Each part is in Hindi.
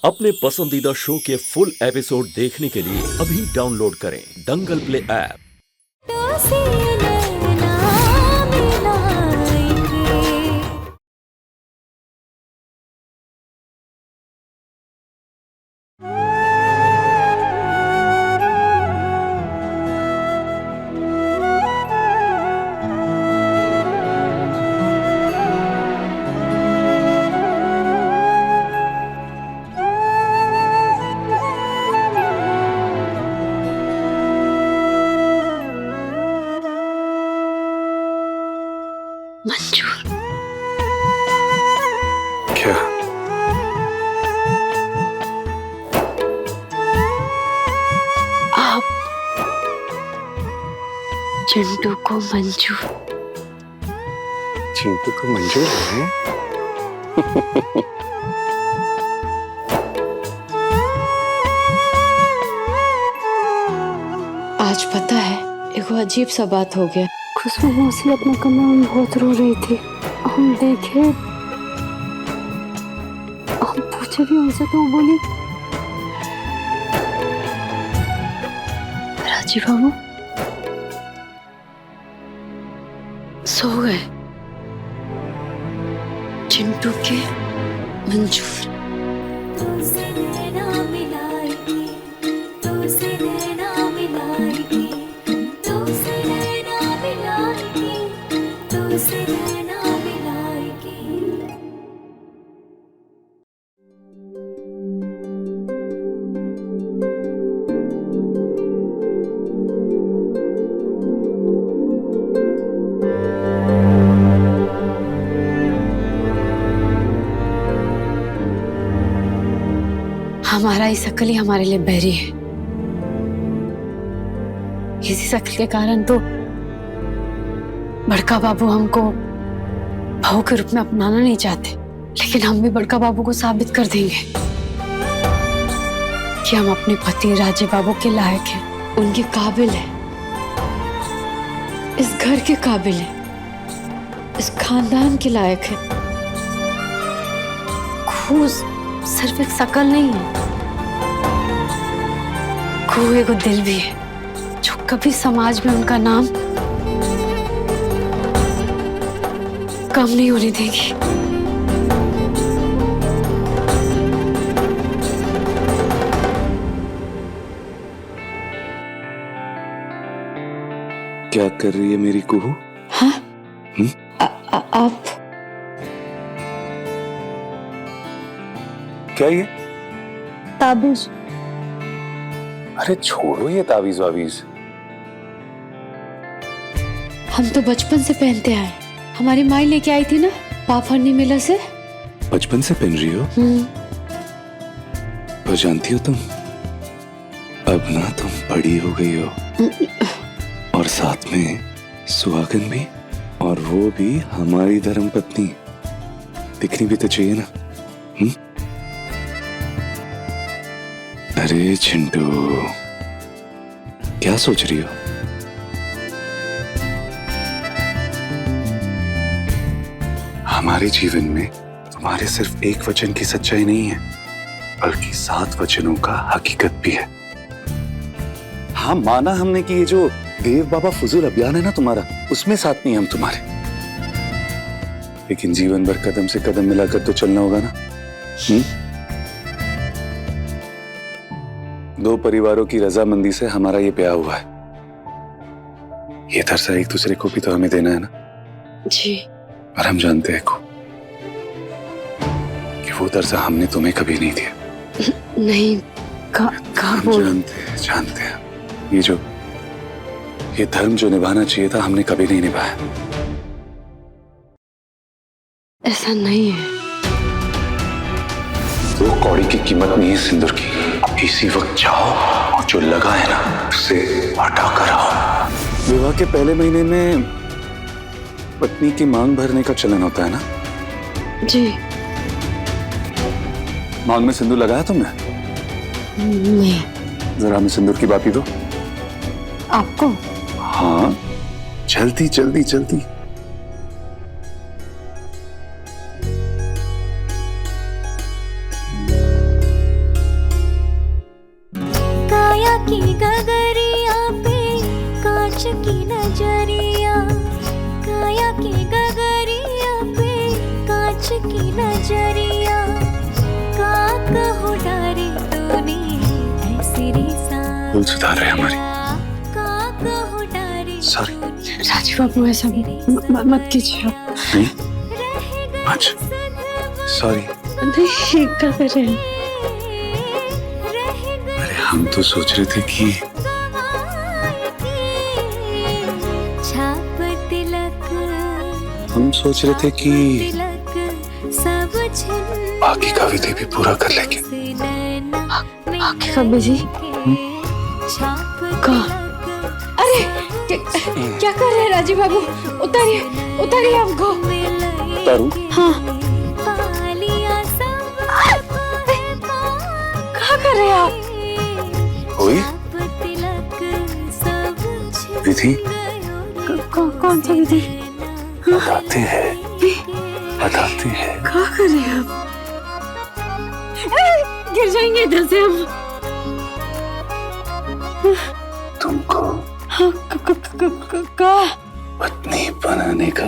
अपने पसंदीदा शो के फुल एपिसोड देखने के लिए अभी डाउनलोड करें दंगल प्ले ऐप। मंजूर, क्या? आप चिंटू को मंजूर चिंटू को मंजूर है? आज पता है एक अजीब सा बात हो गया। खुशबू मौसी अपने कमरे में बहुत रो रही थी। हम देखे, हम पूछे भी उनसे तो वो बोली राजी बाबू सो गए। चिंटू के मंजूर। हमारा ये शकल ही हमारे लिए बैरी है। इसी शक्ल के कारण तो बड़का बाबू हमको बहू के रूप में अपनाना नहीं चाहते, लेकिन हम भी बड़का बाबू को साबित कर देंगे कि हम अपने पति राजे बाबू के लायक हैं, उनके काबिल हैं, इस घर के काबिल हैं, इस खानदान के लायक हैं। खून सिर्फ एक शकल नहीं है, खून को दिल भी है जो कभी समाज में उनका नाम कम नहीं होने देगी। क्या कर रही है मेरी कुहू? हाँ? आप क्या ये? ताबीज। अरे छोड़ो ये तावीज वावीज। हम तो बचपन से पहनते आए, हमारी माई लेके आई थी ना पाफरनी मेला से। बचपन से पहन रही हो? पर जानती हो तुम, अब ना तुम बड़ी हो गई हो, और साथ में सुहागन भी, और वो भी हमारी धर्मपत्नी। दिखनी भी तो चाहिए ना। अरे चिंटू, क्या सोच रही हो? हमारे जीवन में तुम्हारे सिर्फ एक वचन की सच्चाई नहीं है, बल्कि 7 वचनों का हकीकत भी है। हाँ, माना हमने कि ये जो देव बाबा फुजूल अभियान है ना तुम्हारा, उसमें साथ नहीं हम तुम्हारे, लेकिन जीवन भर कदम से कदम मिलाकर तो चलना होगा ना। 2 परिवारों की रजामंदी से हमारा ये ब्याह हुआ है। ये दरअसल एक दूसरे को भी तो हमें देना है ना जी। और हम जानते हैं को कि वो दर्जा हमने तुम्हें कभी नहीं दिया। नहीं, हम जानते हैं ये धर्म जो निभाना चाहिए था हमने कभी नहीं निभाया। ऐसा नहीं है। तो कौड़ी की कीमत नहीं है सिंदूर की। इसी वक्त जाओ और जो लगा है ना उसे हटा कर आओ। विवाह के पहले महीने में पत्नी की मांग भरने का चलन होता है ना? जी। मांग में सिंदूर लगाया तुमने? नहीं। जरा हमें सिंदूर की बाती दो। आपको? हाँ, जल्दी जल्दी जल्दी। भूल सुधार रहे हमारी। सॉरी। राजीव बाबू ऐसा मत कीजिए आप। नहीं आज सॉरी। नहीं क्या कर रहे हैं? अरे हम तो सोच रहे थे कि बाकी का विधि भी पूरा कर लेंगे। बाकी का विधि? अरे क्या कर रहे हैं राजीव बाबू? उतारिए उतारिए आपको। उतारूं? हाँ। क्या कर रहे हैं आप? कोई विधि? कौन सा विधि? बताते हैं। क्या कर रहे हैं आप? गिर जाएंगे इधर से हम। तुमको हाँ, पत्नी बनाने का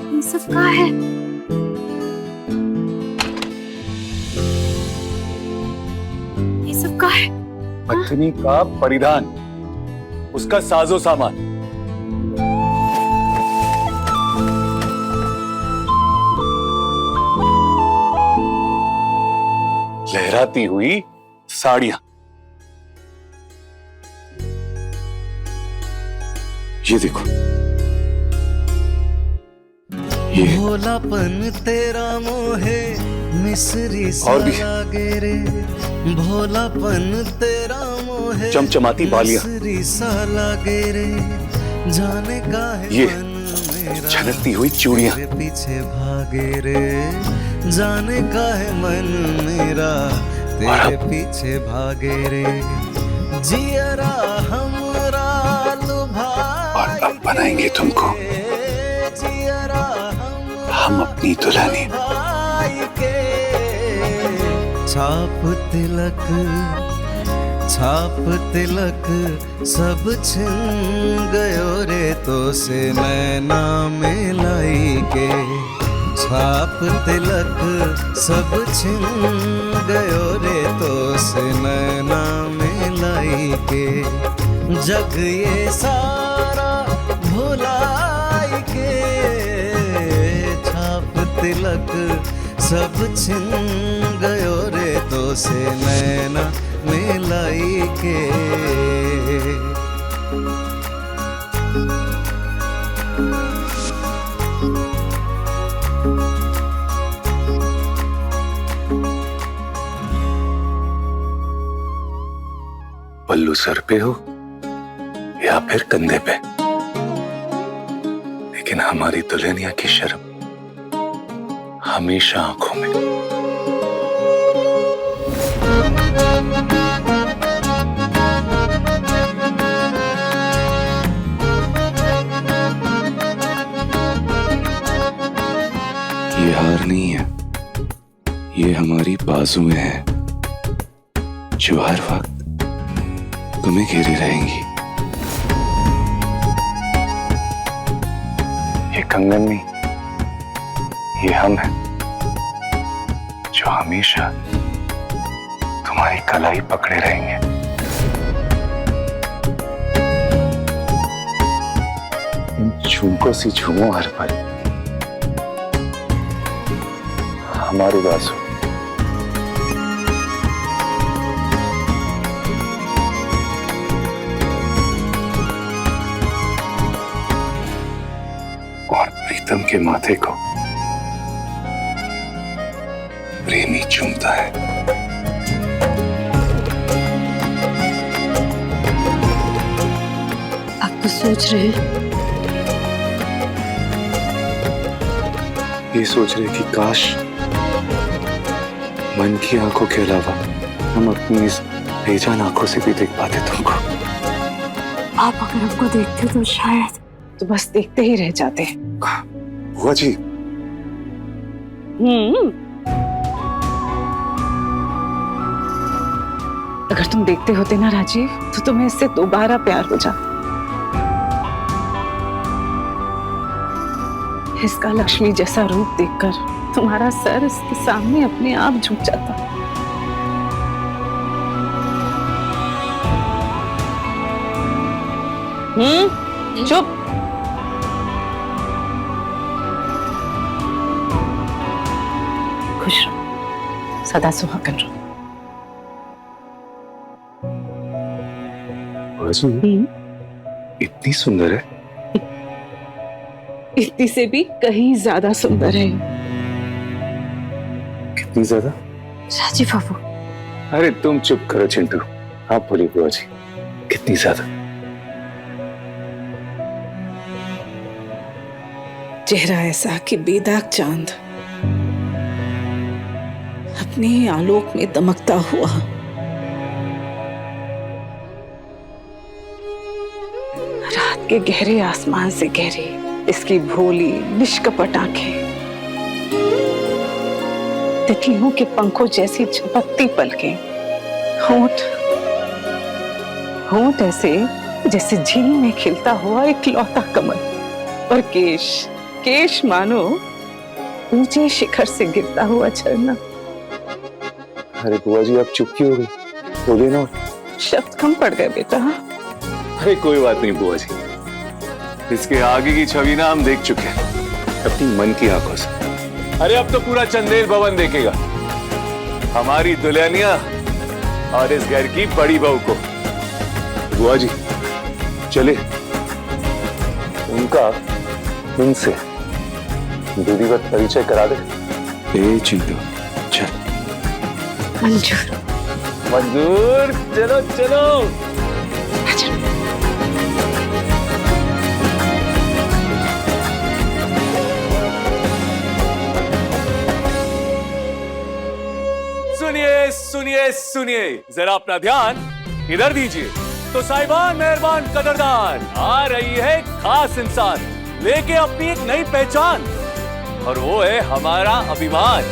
ये सब क्या है? ये सब क्या है? पत्नी का परिधान, उसका साजो सामान। लहराती हुई साड़ियां। ये देखो, ये भोलापन तेरा मोहे मिस्री सा लागे रे, भोलापन तेरा मोहे चमचमाती बालियां, मिस्री सा लागे रे, जाने का है ये मन मेरा छनकती हुई चूड़ियां, तेरे पीछे भागे रे, जाने का है मन मेरा तेरे पीछे भागे रे, जियरा हमरा लुभाए। और अब बनाएंगे तुमको हम अपनी दुल्हनी। छाप तिलक सब छिन गयो रे तो से नैना मिलाई के, छाप तिलक सब छिन गयो रे तो से नैना मिलाई के, जग ये सारा भुलाई के, छाप तिलक सब छिन गयो रे तो से नैना मिलाई के। पल्लू सर पे हो या फिर कंधे पे, लेकिन हमारी दुल्हनिया की शर्म हमेशा आंखों में। ये हार नहीं है, ये हमारी बाजुएं हैं जो हर वक्त तुम्हें घेरे रहेंगी। ये कंगन नहीं, ये हम हैं जो हमेशा तुम्हारी कलाई पकड़े रहेंगे। इन झुमकों से झूमो हर पल हमारे बाजू। और प्रीतम के माथे को प्रेमी चूमता है। आप तो सोच रहे हैं? ये सोच रहे कि काश मन की आंखों के अलावा हम अपनी इस बेजान आंखों से भी देख पाते तुमको। आप अगर हमको देखते तो शायद तो बस देखते ही रह जाते। बुआ जी, अगर तुम देखते होते ना राजीव, तो तुम्हें इससे दोबारा प्यार हो जाता। इसका लक्ष्मी जैसा रूप देखकर तुम्हारा सर इसके सामने अपने आप झुक जाता। चुप। खुश रहो, सदा सुहागन रहो। इतनी सुंदर है? इतनी से भी कहीं ज्यादा सुंदर है। कितनी ज्यादा? राजीव बाबू, अरे तुम चुप करो चिंटू, आप बोलिए बुआ जी, कितनी ज्यादा? चेहरा ऐसा कि बेदाग चांद अपने आलोक में दमकता हुआ। रात के गहरे आसमान से गहरी इसकी भोली निष्कपट आंखें, तितलियों के पंखों जैसी झपकती पलकें, होंठ होंठ ऐसे जैसे झील में खिलता हुआ एक लौता कमल, और केश केश मानो ऊंचे शिखर से गिरता हुआ झरना। अरे बुआ जी आप चुप क्यों हो गई? बोलिए ना। शब्द कम पड़ गए बेटा। अरे कोई बात नहीं बुआ जी, इसके आगे की छवि ना हम देख चुके हैं अपनी मन की आंखों से। अरे अब तो पूरा चंदेल भवन देखेगा हमारी दुल्हनिया और इस घर की बड़ी बहू को। बुआ जी चले, उनका उनसे विधिवत परिचय करा दे। ए चिंटू चल। मंजूर। मंजूर, चलो चलो। सुनिए सुनिए सुनिए, जरा अपना ध्यान इधर दीजिए। तो साहिबान, मेहरबान, कदरदान, आ रही है खास इंसान लेके अपनी एक नई पहचान, और वो है हमारा अभिमान।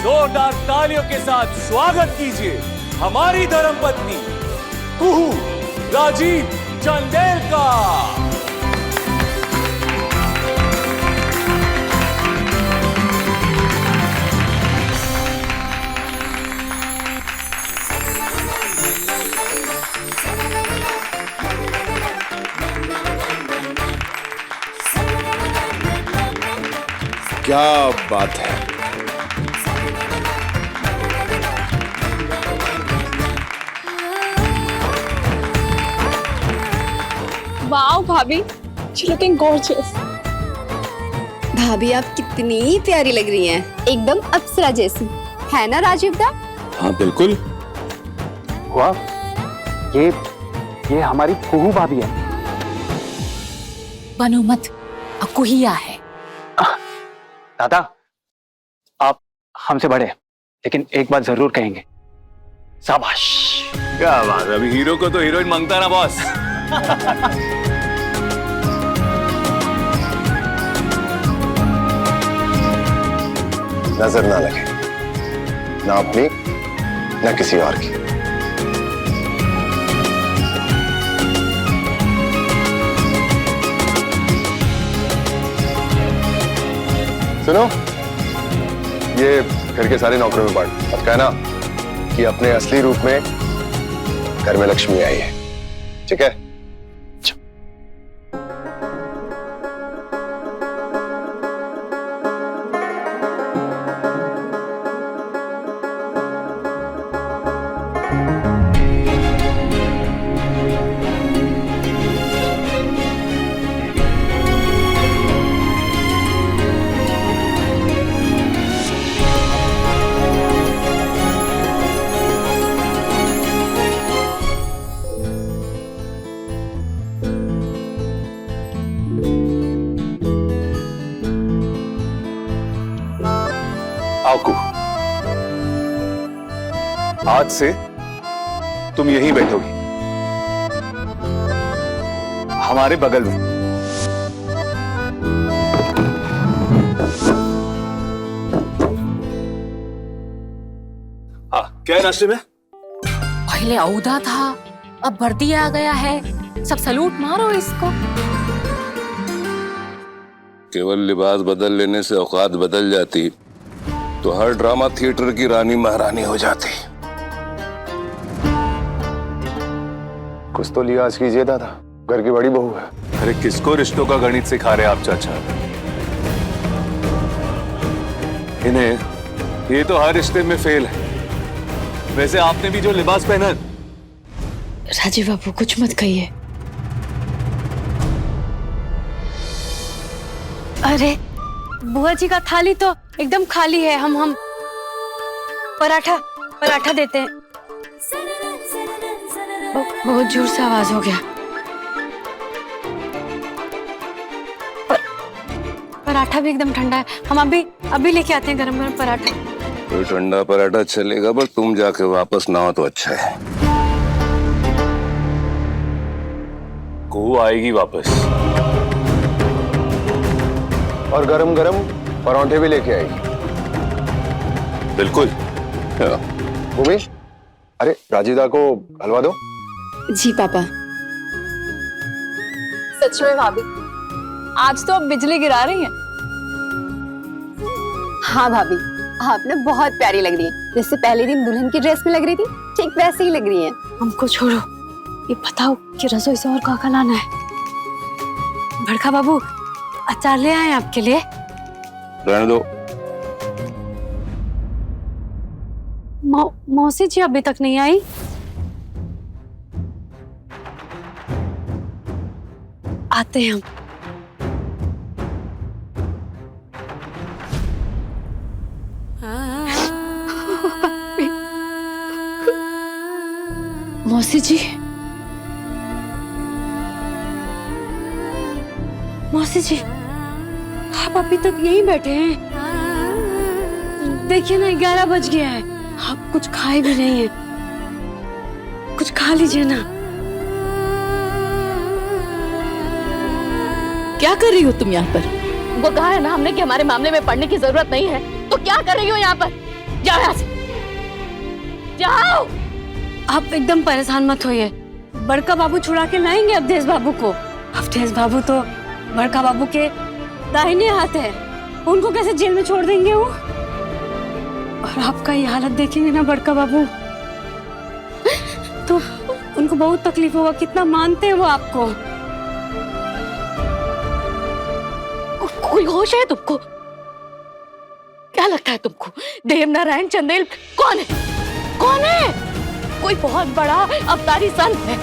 जोरदार तालियों के साथ स्वागत कीजिए हमारी धर्मपत्नी कुहू राजीव चंदेल का। क्या बात है। वाओ भाभी, शी लुकिंग गॉर्जियस। भाभी आप कितनी प्यारी लग रही हैं, एकदम अप्सरा जैसी, है ना राजीव दा? हाँ बिल्कुल। वाह, ये हमारी कुहू भाभी है। बनो मत, अकुहिया है। दादा आप हमसे बड़े, लेकिन एक बात जरूर कहेंगे, शाबाश। क्या बात, अभी हीरो को तो हीरोइन मांगता ना बॉस। नजर ना लगे, ना अपनी ना किसी और की। सुनो, ये घर के सारे नौकरों में बांट और कहना कि अपने असली रूप में घर में लक्ष्मी आई है, ठीक है? आकू, आज से तुम यहीं बैठोगी हमारे बगल में। हाँ, क्या है नाश्ते में? पहले औदा था, अब वर्दी आ गया है। सब सलूट मारो इसको। केवल लिबास बदल लेने से औकात बदल जाती तो हर ड्रामा थिएटर की रानी महारानी हो जाती। कुछ तो लिहाज कीजिए दादा, घर की बड़ी बहू है। अरे किसको रिश्तों का गणित सिखा रहे आप चाचा? इन्हें ये तो हर रिश्ते में फेल है। वैसे आपने भी जो लिबास पहना। राजीव बाबू कुछ मत कहिए। अरे बुआ जी का थाली तो एकदम खाली है। हम पराठा देते हैं। बहुत जोर से आवाज हो गया। पराठा भी एकदम ठंडा है। हम अभी लेके आते हैं गरम गरम पराठा। कोई ठंडा पराठा चलेगा, पर तुम जाके वापस ना हो तो अच्छा है। को आएगी वापस और गरम गरम पराठे भी लेके आएगी। बिल्कुल। भूमि, अरे राजीदा को हलवा दो। जी पापा। सच में भाभी, आज तो आप बिजली गिरा रही हैं। हाँ भाभी, आप ना बहुत प्यारी लग रही हैं। जैसे पहले दिन दुल्हन की ड्रेस में लग रही थी, ठीक वैसे ही लग रही हैं। हमको छोड़ो, ये बताओ कि रसोई से और क्या लाना है? बड़का बाबू अचार ले आए आपके लिए। रहने दो। मौसी जी अभी तक नहीं आई। आते हैं हम। मौसी जी, मौसी जी, आप अभी तक यहीं बैठे हैं? देखिए ना 11 बज गया है। आप कुछ खाए भी नहीं है। कुछ खा लीजिए ना। क्या कर रही हो तुम यहाँ पर? वो कहा है ना हमने कि हमारे मामले में पढ़ने की जरूरत नहीं है, तो क्या कर रही हो यहाँ पर? जाओ यहाँ से, जाओ। आप एकदम परेशान मत होइए। बड़का बाबू छुड़ा के लाएंगे अवधेश बाबू को। अवधेश बाबू तो बड़का बाबू के दाहिने हाथ है। उनको कैसे जेल में छोड़ देंगे वो? और आपका ये हालत देखेंगे ना बड़का बाबू, तो उनको बहुत तकलीफ होगा। कितना मानते हैं वो आपको। कोई होश है तुमको? क्या लगता है तुमको देवनारायण चंदेल कौन है? कौन है? कोई बहुत बड़ा अवतारी संत है।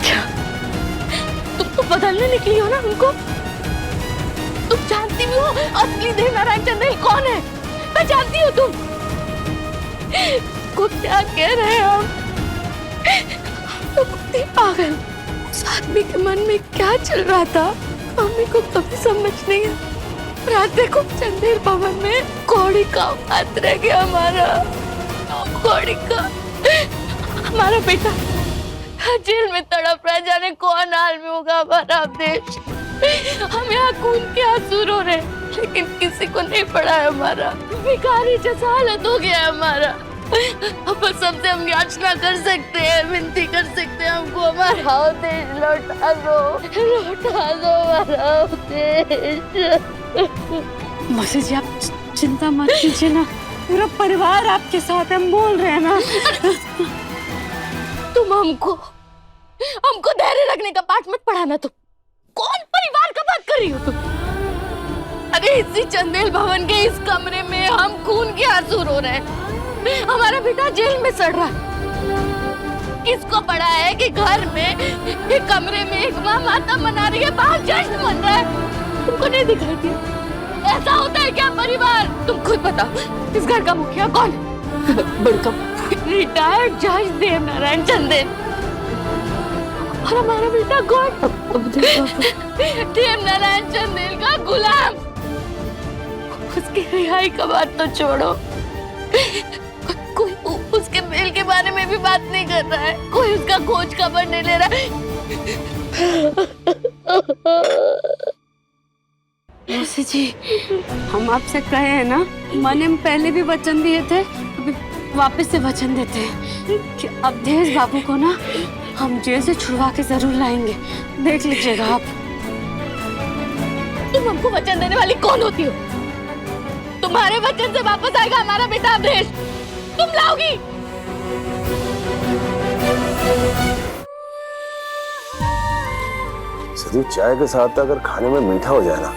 क्या तुम तो बदलने निकली हो ना उनको? तुम जानती भी हो असली देवनारायण चंदेल कौन है? पहचानती हो तुम? को क्या कह रहे हैं हम? तो कुत्ते पागल। उस आदमी के मन में क्या चल रहा था हमें को कभी समझ नहीं है। रात देखो चंदेल भवन में कौड़ी का हाथ रह गया हमारा। कौड़ी का हमारा बेटा जेल में तड़प रहा है। जाने कौन हाल में होगा हमारा देश। हम यहाँ खून के आंसू रो रहे, लेकिन किसी को नहीं पड़ा है। हमारा भिखारी जैसा हालत हो गया है हमारा। अब बस हमसे हम याचना कर सकते हैं, विनती कर सकते हैं, हमको हमारा देश लौटा दो हमारा देश। मौसी जी आप चिंता मत कीजिए ना, पूरा परिवार आपके साथ हम बोल रहे हैं ना। तुम हमको धैर्य रखने का पाठ मत पढ़ाना। तुम कौन परिवार का बात कर रही हो तुम? अरे इसी चंदेल भवन के इस कमरे में हम खून के आंसू रो रहे हैं। हमारा बेटा जेल में सड़ रहा है। किसको पड़ा है कि घर में एक कमरे में एक माँ माता मना रही है, बाहर जश्न मन रहा है। तुमको नहीं दिखाई दिया? ऐसा होता है क्या परिवार? तुम खुद बताओ, इस घर का मुखिया कौन है? बड़का रिटायर्ड जज देवनारायण चंदेल। और हमारा बेटा कौन? देवनारायण चंदेल का गुलाम। उसकी रिहाई का बात तो छोड़ो, कोई उसके मेल के बारे में भी बात नहीं कर रहा है। कोई उसका खोज खबर नहीं ले रहा है। मौसी जी, हम आपसे कहे हैं ना, मैंने पहले भी वचन दिए थे, अभी वापस से वचन देते हैं कि अवधेश बाबू को ना हम जेल से छुड़वा के जरूर लाएंगे। देख लीजिएगा आप। तुम हमको वचन देने वाली कौन होती हो? तुम्हारे वचन से वापस आएगा हमारा बेटा अवधेश, तुम लाओगी? सदी, चाय के साथ अगर खाने में मीठा हो जाए ना,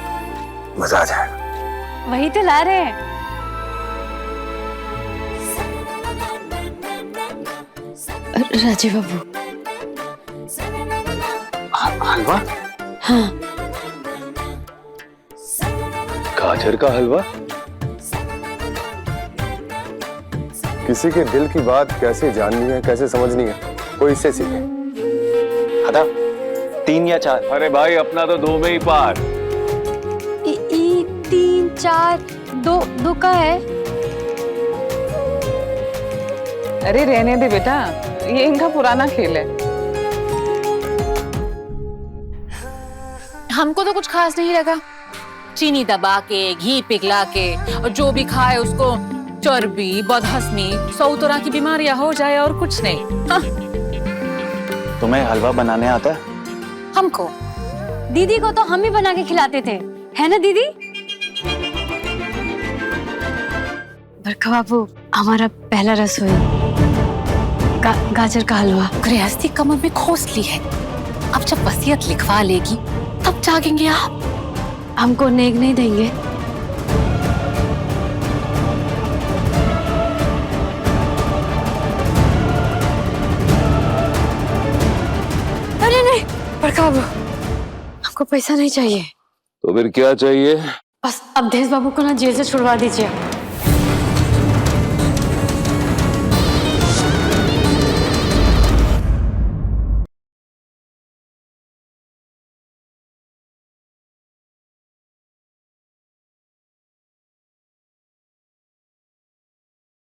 मजा आ जाएगा। वही तो ला रहे हैं। राजीव बाबू। हलवा? हाँ। गाजर का हलवा? किसी के दिल की बात कैसे जाननी है, कैसे समझनी है, कोई इससे सीखे। दादा 3 या 4? अरे भाई, अपना तो 2 में ही पार। 3 4 2 का है। अरे रहने दे बेटा, ये इनका पुराना खेल है। हमको तो कुछ खास नहीं लगा। चीनी दबा के, घी पिघला के, और जो भी खाए उसको चर्बी, बदहजमी, 100 तरह की बीमारियां हो जाए और कुछ नहीं। हाँ। तुम्हें हलवा बनाने आता है? हमको, दीदी को तो हम ही बना के खिलाते थे, है ना दीदी? बरखा बाबू, हमारा पहला रसोई गाजर का हलवा। गृहस्थी कमर में खोस ली है, अब जब वसीयत लिखवा लेगी तब जागेंगे आप। हमको नेक नहीं देंगे? अरे नहीं बरखा बाबू, हमको पैसा नहीं चाहिए। तो फिर क्या चाहिए? बस अवधेश बाबू को ना जेल से छुड़वा दीजिए।